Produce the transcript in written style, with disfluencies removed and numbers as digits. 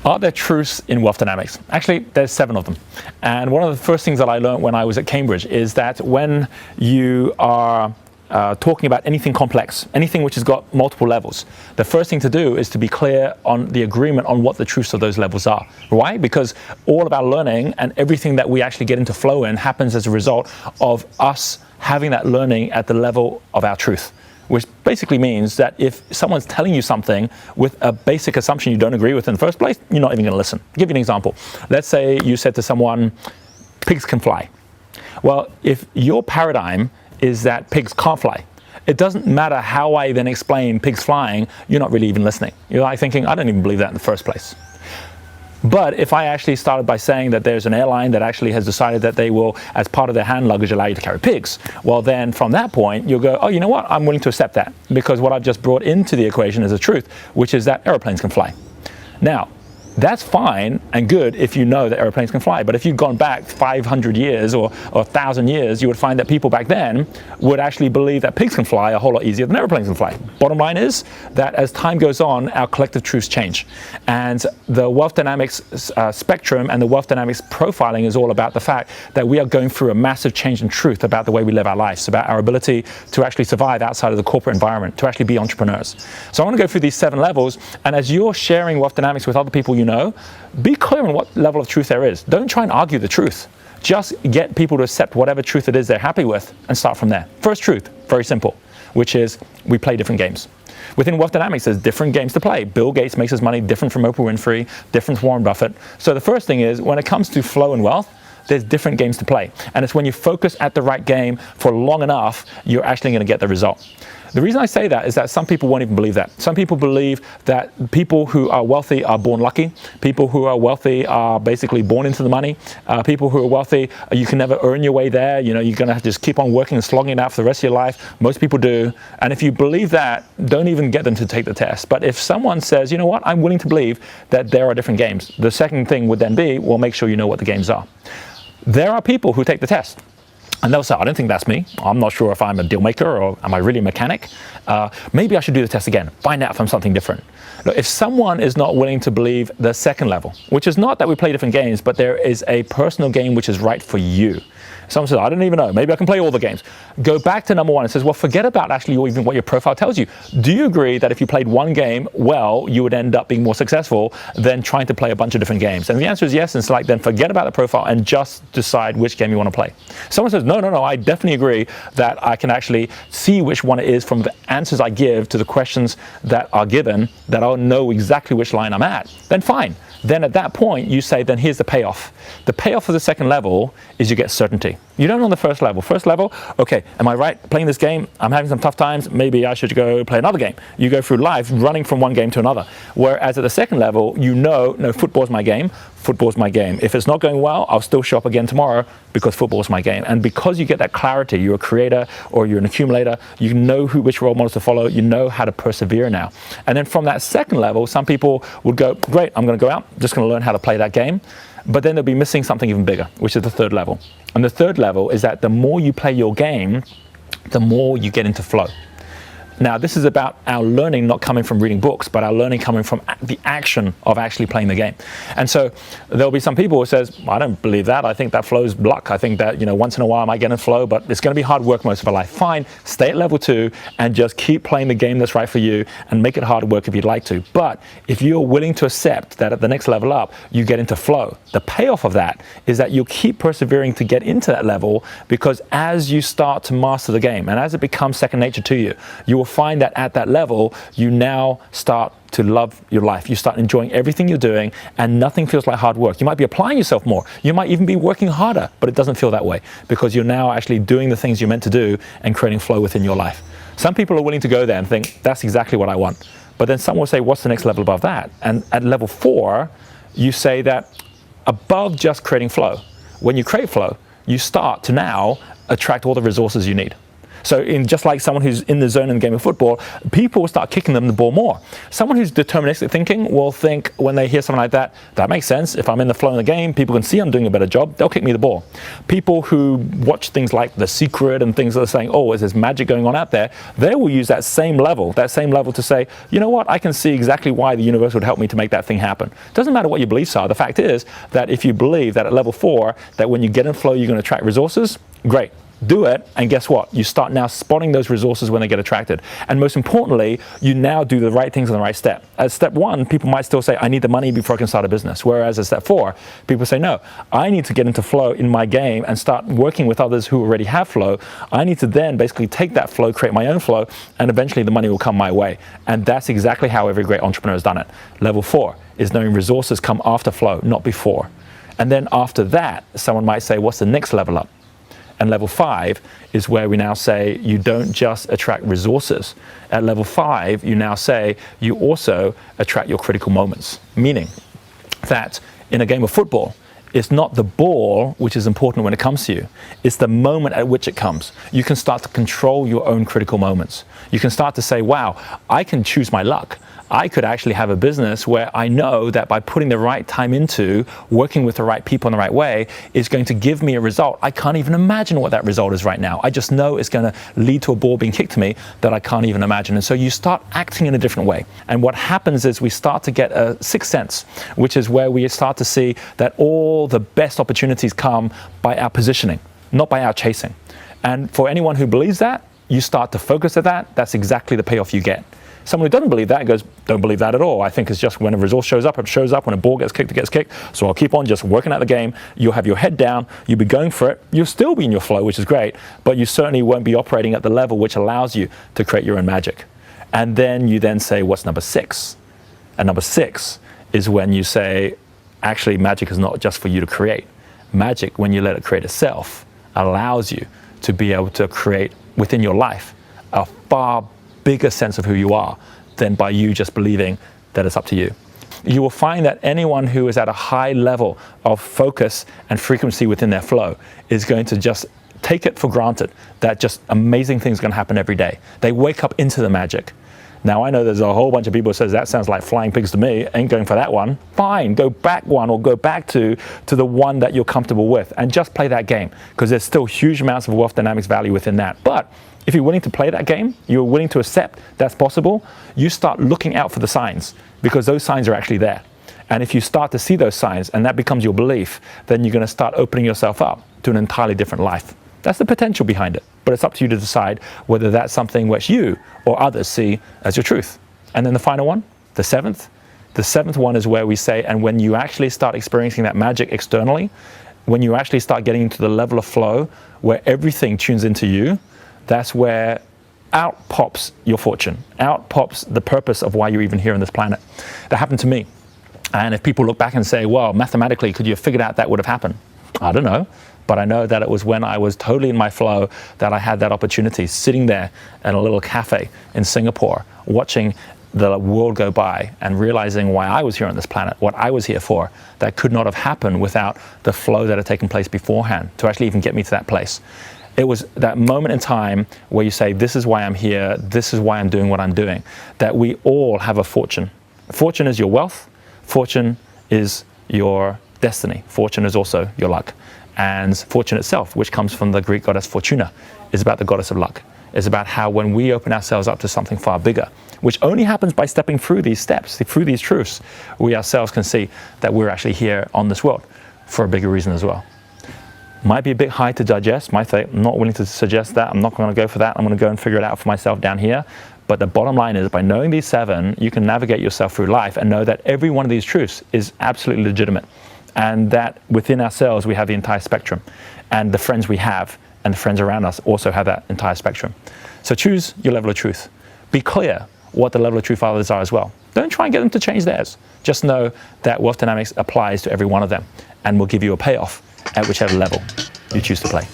Are there truths in wealth dynamics? Actually, there's 7 of them. And one of the first things that I learned when I was at Cambridge is that when you are talking about anything complex, anything which has got multiple levels, the first thing to do is to be clear on the agreement on what the truths of those levels are. Why? Because all of our learning and everything that we actually get into flow in happens as a result of us having that learning at the level of our truth. Which basically means that if someone's telling you something with a basic assumption you don't agree with in the first place, you're not even going to listen. I'll give you an example. Let's say you said to someone, pigs can fly. Well, if your paradigm is that pigs can't fly, it doesn't matter how I then explain pigs flying, you're not really even listening. You're like thinking, I don't even believe that in the first place. But if I actually started by saying that there's an airline that actually has decided that they will, as part of their hand luggage, allow you to carry pigs, well then from that point, you'll go, oh, you know what? I'm willing to accept that because what I've just brought into the equation is a truth, which is that airplanes can fly. Now, that's fine and good if you know that airplanes can fly. But if you've gone back 500 years or 1,000 years, you would find that people back then would actually believe that pigs can fly a whole lot easier than airplanes can fly. Bottom line is that as time goes on, our collective truths change. And the wealth dynamics spectrum and the wealth dynamics profiling is all about the fact that we are going through a massive change in truth about the way we live our lives, about our ability to actually survive outside of the corporate environment, to actually be entrepreneurs. So I want to go through these 7 levels. And as you're sharing wealth dynamics with other people you know, be clear on what level of truth there is. Don't try and argue the truth. Just get people to accept whatever truth it is they're happy with and start from there. First truth, very simple, which is we play different games. Within wealth dynamics, there's different games to play. Bill Gates makes his money different from Oprah Winfrey, different from Warren Buffett. So the first thing is when it comes to flow and wealth, there's different games to play. And it's when you focus at the right game for long enough, you're actually going to get the result. The reason I say that is that some people won't even believe that. Some people believe that people who are wealthy are born lucky. People who are wealthy are basically born into the money. People who are wealthy, you can never earn your way there. You know, you're going to have to just keep on working and slogging it out for the rest of your life. Most people do. And if you believe that, don't even get them to take the test. But if someone says, you know what, I'm willing to believe that there are different games, the second thing would then be, well, make sure you know what the games are. There are people who take the test. And they'll say, I don't think that's me. I'm not sure if I'm a deal maker or am I really a mechanic. Maybe I should do the test again, find out if I'm something different. Look, if someone is not willing to believe the second level, which is not that we play different games, but there is a personal game which is right for you. Someone says, I don't even know, maybe I can play all the games. Go back to number 1 and says, well, forget about actually even what your profile tells you. Do you agree that if you played one game well, you would end up being more successful than trying to play a bunch of different games? And the answer is yes. And it's like, then forget about the profile and just decide which game you want to play. Someone says, no, I definitely agree that I can actually see which one it is from the answers I give to the questions that are given, that I'll know exactly which line I'm at. Then fine. Then at that point, you say, then here's the payoff. The payoff of the second level is you get certainty. You don't on the first level. First level, okay, am I right playing this game? I'm having some tough times. Maybe I should go play another game. You go through life running from one game to another. Whereas at the second level, you know, no, football's my game. Football's my game. If it's not going well, I'll still show up again tomorrow because football's my game. And because you get that clarity, you're a creator or you're an accumulator, you know which role models to follow, you know how to persevere now. And then from that second level, some people would go, great, I'm going to go out, just going to learn how to play that game. But then they'll be missing something even bigger, which is the third level. And the third level is that the more you play your game, the more you get into flow. Now, this is about our learning not coming from reading books, but our learning coming from the action of actually playing the game. And so there'll be some people who says, I don't believe that. I think that flow's luck. I think that, you know, once in a while I might get in flow, but it's going to be hard work most of our life. Fine, stay at level 2 and just keep playing the game that's right for you and make it hard work if you'd like to. But if you're willing to accept that at the next level up, you get into flow, the payoff of that is that you'll keep persevering to get into that level, because as you start to master the game and as it becomes second nature to you, you will find that at that level, you now start to love your life. You start enjoying everything you're doing and nothing feels like hard work. You might be applying yourself more. You might even be working harder, but it doesn't feel that way because you're now actually doing the things you're meant to do and creating flow within your life. Some people are willing to go there and think, that's exactly what I want. But then some will say, what's the next level above that? And at level 4, you say that above just creating flow, when you create flow, you start to now attract all the resources you need. So just like someone who's in the zone in the game of football, people will start kicking them the ball more. Someone who's deterministic thinking will think when they hear something like that, that makes sense. If I'm in the flow of the game, people can see I'm doing a better job, they'll kick me the ball. People who watch things like The Secret and things that are saying, oh, is there magic going on out there, they will use that same level to say, you know what, I can see exactly why the universe would help me to make that thing happen. Doesn't matter what your beliefs are. The fact is that if you believe that at level 4, that when you get in flow, you're going to attract resources, great. Do it, and guess what? You start now spotting those resources when they get attracted. And most importantly, you now do the right things on the right step. At step 1, people might still say, I need the money before I can start a business. Whereas at step 4, people say, no, I need to get into flow in my game and start working with others who already have flow. I need to then basically take that flow, create my own flow, and eventually the money will come my way. And that's exactly how every great entrepreneur has done it. Level 4 is knowing resources come after flow, not before. And then after that, someone might say, what's the next level up? And level 5 is where we now say you don't just attract resources. At level 5, you now say you also attract your critical moments. Meaning that in a game of football, it's not the ball which is important when it comes to you. It's the moment at which it comes. You can start to control your own critical moments. You can start to say, wow, I can choose my luck. I could actually have a business where I know that by putting the right time into working with the right people in the right way is going to give me a result. I can't even imagine what that result is right now. I just know it's going to lead to a ball being kicked to me that I can't even imagine. And so you start acting in a different way. And what happens is we start to get a sixth sense, which is where we start to see that all the best opportunities come by our positioning, not by our chasing. And for anyone who believes that, you start to focus at that, that's exactly the payoff you get. Someone who doesn't believe that goes, don't believe that at all. I think it's just when a resource shows up, it shows up. When a ball gets kicked, it gets kicked. So I'll keep on just working at the game. You'll have your head down. You'll be going for it. You'll still be in your flow, which is great. But you certainly won't be operating at the level which allows you to create your own magic. And then you then say, what's number 6? And number 6 is when you say, actually, magic is not just for you to create. Magic, when you let it create itself, allows you to be able to create within your life a far bigger sense of who you are than by you just believing that it's up to you. You will find that anyone who is at a high level of focus and frequency within their flow is going to just take it for granted that just amazing things are going to happen every day. They wake up into the magic. Now, I know there's a whole bunch of people who says that sounds like flying pigs to me, ain't going for that one. Fine, go back one or go back to the one that you're comfortable with and just play that game, because there's still huge amounts of wealth dynamics value within that. But if you're willing to play that game, you're willing to accept that's possible, you start looking out for the signs, because those signs are actually there. And if you start to see those signs and that becomes your belief, then you're going to start opening yourself up to an entirely different life. That's the potential behind it, but it's up to you to decide whether that's something which you or others see as your truth. And then the final one, the seventh one is where we say, and when you actually start experiencing that magic externally, when you actually start getting into the level of flow where everything tunes into you, that's where out pops your fortune, out pops the purpose of why you're even here on this planet. That happened to me. And if people look back and say, well, mathematically, could you have figured out that would have happened? I don't know. But I know that it was when I was totally in my flow that I had that opportunity, sitting there in a little cafe in Singapore, watching the world go by and realizing why I was here on this planet, what I was here for. That could not have happened without the flow that had taken place beforehand to actually even get me to that place. It was that moment in time where you say, this is why I'm here, this is why I'm doing what I'm doing, that we all have a fortune. Fortune is your wealth, fortune is your destiny, fortune is also your luck. And fortune itself, which comes from the Greek goddess Fortuna, is about the goddess of luck. It's about how when we open ourselves up to something far bigger, which only happens by stepping through these steps, through these truths, we ourselves can see that we're actually here on this world for a bigger reason as well. Might be a bit high to digest, might say, I'm not willing to suggest that, I'm not going to go for that, I'm going to go and figure it out for myself down here. But the bottom line is, by knowing these 7, you can navigate yourself through life and know that every one of these truths is absolutely legitimate. And that within ourselves, we have the entire spectrum. And the friends we have and the friends around us also have that entire spectrum. So choose your level of truth. Be clear what the level of truth others are as well. Don't try and get them to change theirs. Just know that wealth dynamics applies to every one of them and will give you a payoff at whichever level you choose to play.